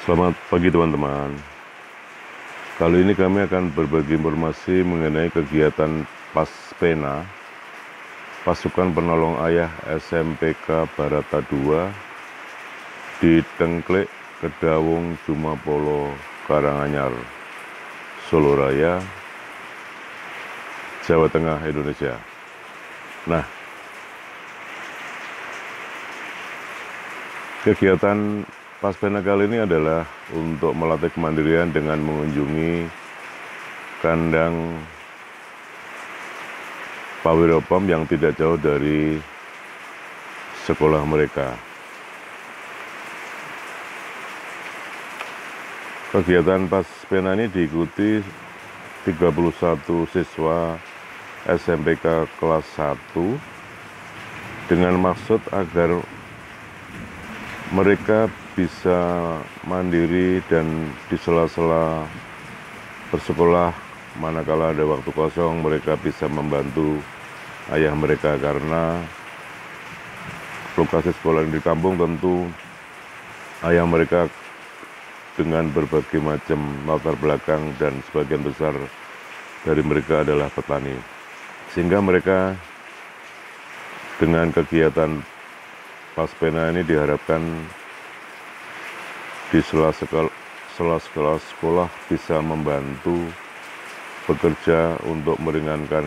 Selamat pagi teman-teman. Kali ini kami akan berbagi informasi mengenai kegiatan Paspena Pasukan Penolong Ayah SMPK Barata 2 di Tengklek, Kedawung, Jumapolo, Karanganyar, Solo Raya, Jawa Tengah, Indonesia. Nah, kegiatan Paspena kali ini adalah untuk melatih kemandirian dengan mengunjungi kandang Pawiropam yang tidak jauh dari sekolah mereka. Kegiatan Paspena ini diikuti 31 siswa SMPK kelas 1 dengan maksud agar mereka bisa mandiri dan di sela-sela bersekolah, manakala ada waktu kosong mereka bisa membantu ayah mereka, karena lokasi sekolah di kampung tentu ayah mereka dengan berbagai macam latar belakang dan sebagian besar dari mereka adalah petani, sehingga mereka dengan kegiatan Paspena ini diharapkan di sela sekolah bisa membantu bekerja untuk meringankan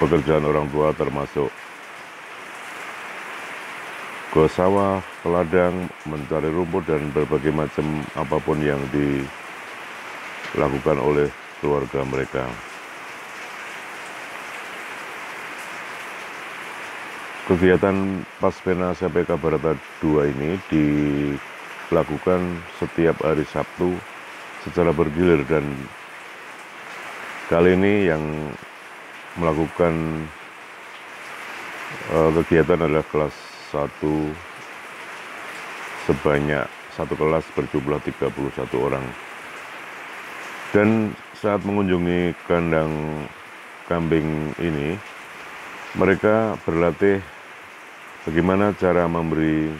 pekerjaan orang tua, termasuk ke sawah, ke ladang, mencari rumput, dan berbagai macam apapun yang dilakukan oleh keluarga mereka. Kegiatan Paspena SMPK Barata 2 ini dilakukan setiap hari Sabtu secara bergilir, dan kali ini yang melakukan kegiatan adalah kelas 1 sebanyak satu kelas berjumlah 31 orang. Dan saat mengunjungi kandang kambing ini, mereka berlatih bagaimana cara memberi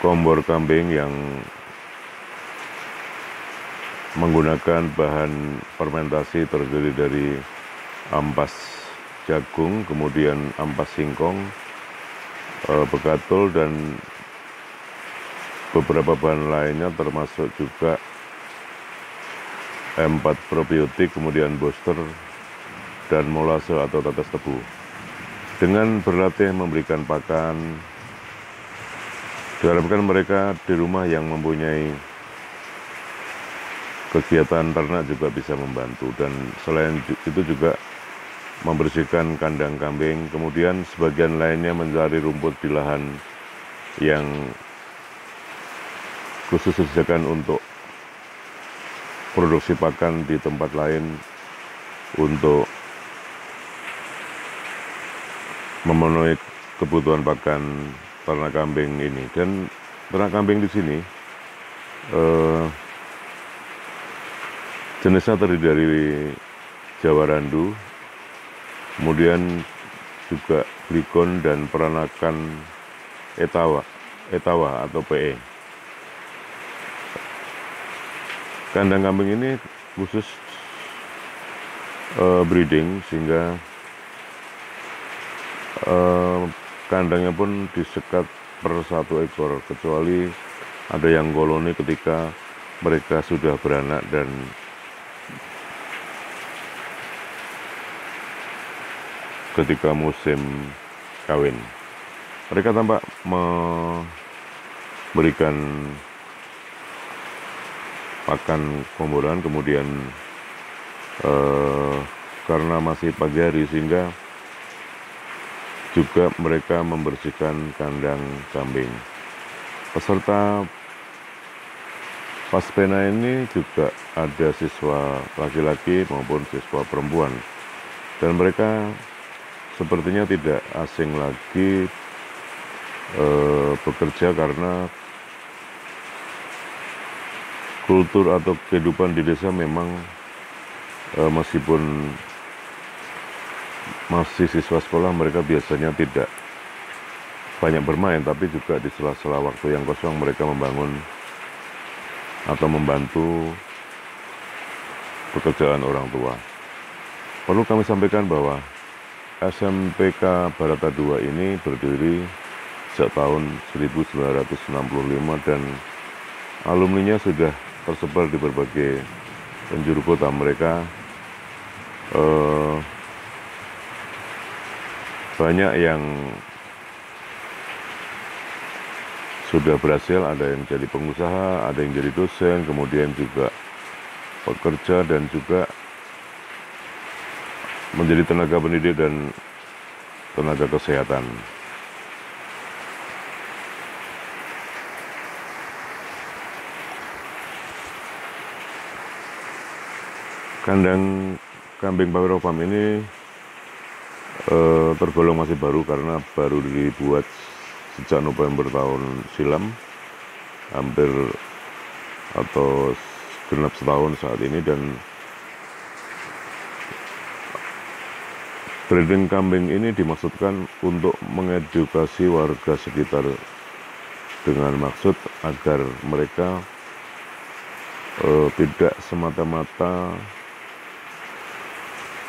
kompor kambing yang menggunakan bahan fermentasi terdiri dari ampas jagung, kemudian ampas singkong, begatul, dan beberapa bahan lainnya, termasuk juga M4 probiotik, kemudian booster, dan molase atau tetes tebu. Dengan berlatih memberikan pakan, diharapkan mereka di rumah yang mempunyai kegiatan ternak juga bisa membantu, dan selain itu juga membersihkan kandang kambing, kemudian sebagian lainnya mencari rumput di lahan yang khusus disediakan untuk produksi pakan di tempat lain untuk memenuhi kebutuhan pakan ternak kambing ini. Dan ternak kambing di sini jenisnya terdiri dari Jawa Randu, kemudian juga Gligon, dan peranakan Etawa atau PE. Kandang kambing ini khusus breeding, sehingga kandangnya pun disekat per satu ekor, kecuali ada yang koloni ketika mereka sudah beranak dan ketika musim kawin. Mereka tampak memberikan pakan komboran, kemudian karena masih pagi hari sehingga juga mereka membersihkan kandang kambing. Peserta Paspena ini juga ada siswa laki-laki maupun siswa perempuan, dan mereka sepertinya tidak asing lagi bekerja, karena kultur atau kehidupan di desa memang meskipun masih siswa sekolah, mereka biasanya tidak banyak bermain, tapi juga di sela-sela waktu yang kosong mereka membangun atau membantu pekerjaan orang tua. Perlu kami sampaikan bahwa SMPK Barata II ini berdiri sejak tahun 1965 dan alumninya sudah tersebar di berbagai penjuru kota. Mereka banyak yang sudah berhasil, ada yang jadi pengusaha, ada yang jadi dosen, kemudian juga pekerja dan juga menjadi tenaga pendidik dan tenaga kesehatan. Kandang kambing Pak Wiro Farm ini tergolong masih baru karena baru dibuat sejak November tahun silam, hampir atau genap setahun saat ini. Dan breeding kambing ini dimaksudkan untuk mengedukasi warga sekitar dengan maksud agar mereka tidak semata-mata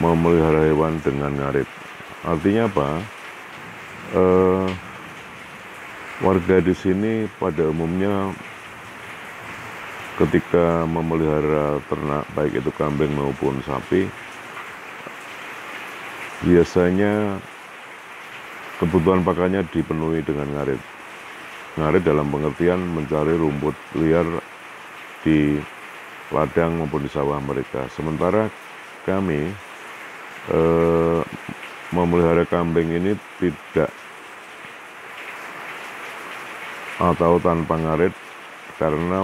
memelihara hewan dengan ngarit. Artinya apa? Warga di sini pada umumnya ketika memelihara ternak, baik itu kambing maupun sapi, biasanya kebutuhan pakannya dipenuhi dengan ngarit. Ngarit dalam pengertian mencari rumput liar di ladang maupun di sawah mereka. Sementara kami memelihara kambing ini tidak atau tanpa ngarit karena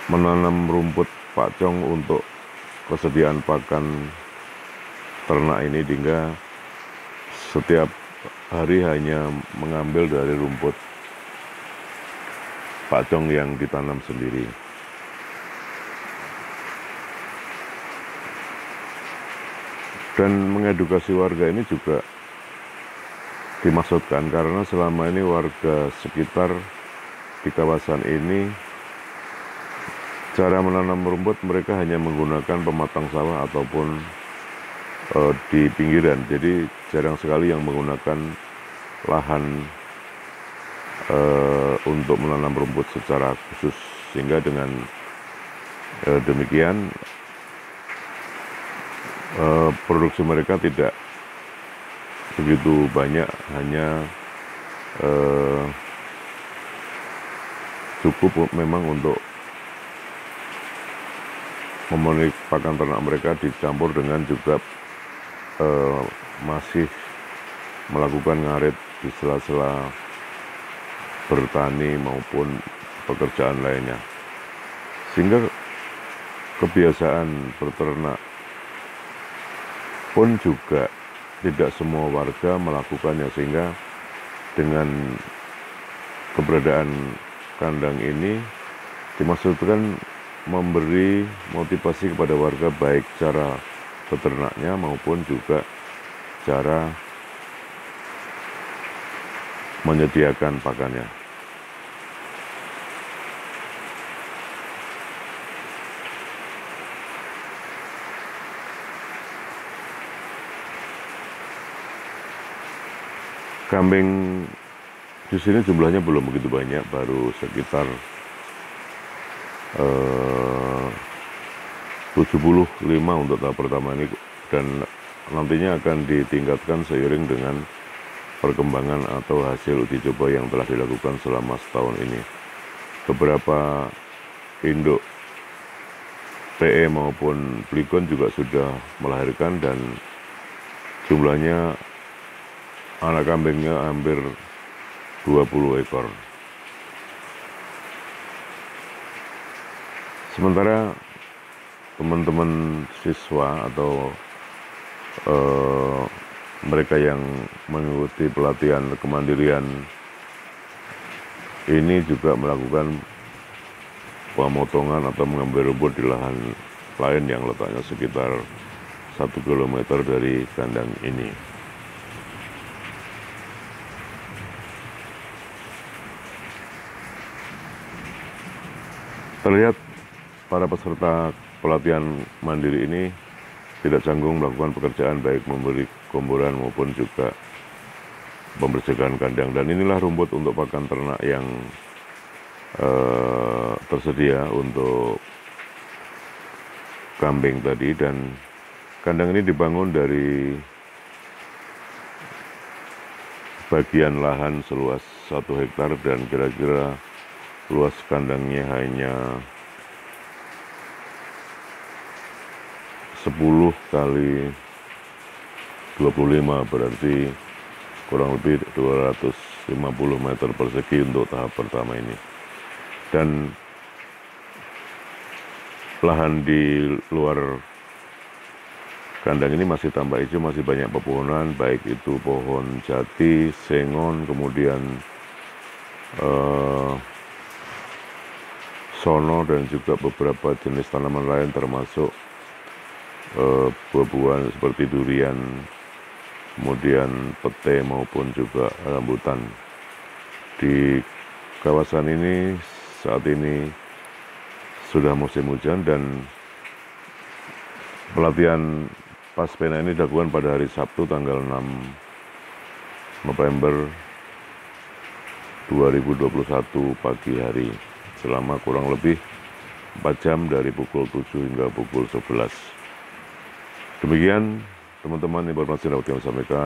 menanam rumput pacong untuk kesediaan pakan ternak ini, hingga setiap hari hanya mengambil dari rumput pacong yang ditanam sendiri. Dan mengedukasi warga ini juga dimaksudkan karena selama ini warga sekitar di kawasan ini cara menanam rumput mereka hanya menggunakan pematang sawah ataupun di pinggiran. Jadi jarang sekali yang menggunakan lahan untuk menanam rumput secara khusus, sehingga dengan demikian produksi mereka tidak begitu banyak, hanya cukup memang untuk memenuhi pakan ternak mereka, dicampur dengan juga masih melakukan ngarit di sela-sela bertani maupun pekerjaan lainnya, sehingga kebiasaan berternak pun juga tidak semua warga melakukannya, sehingga dengan keberadaan kandang ini dimaksudkan memberi motivasi kepada warga, baik cara peternaknya maupun juga cara menyediakan pakannya. Kambing di sini jumlahnya belum begitu banyak, baru sekitar 75 untuk tahap pertama ini, dan nantinya akan ditingkatkan seiring dengan perkembangan atau hasil uji coba yang telah dilakukan selama setahun ini. Beberapa induk PE maupun Peligon juga sudah melahirkan, dan jumlahnya anak kambingnya hampir 20 ekor. Sementara teman-teman siswa atau mereka yang mengikuti pelatihan kemandirian ini juga melakukan pemotongan atau mengambil rumput di lahan lain yang letaknya sekitar 1 kilometer dari kandang ini. Terlihat para peserta pelatihan mandiri ini tidak canggung melakukan pekerjaan baik memberi komboran maupun juga pembersihan kandang, dan inilah rumput untuk pakan ternak yang tersedia untuk kambing tadi. Dan kandang ini dibangun dari bagian lahan seluas 1 hektar dan kira-kira luas kandangnya hanya 10 kali 25, berarti kurang lebih 250 meter persegi untuk tahap pertama ini. Dan lahan di luar kandang ini masih tambah hijau, masih banyak pepohonan, baik itu pohon jati, sengon, kemudian sono, dan juga beberapa jenis tanaman lain termasuk buah-buahan seperti durian, kemudian pete maupun juga rambutan. Di kawasan ini saat ini sudah musim hujan, dan pelatihan Paspena ini dilakukan pada hari Sabtu tanggal 6 November 2021 pagi hari, selama kurang lebih 4 jam dari pukul 7 hingga pukul 11. Demikian teman-teman informasi yang dapat kami sampaikan.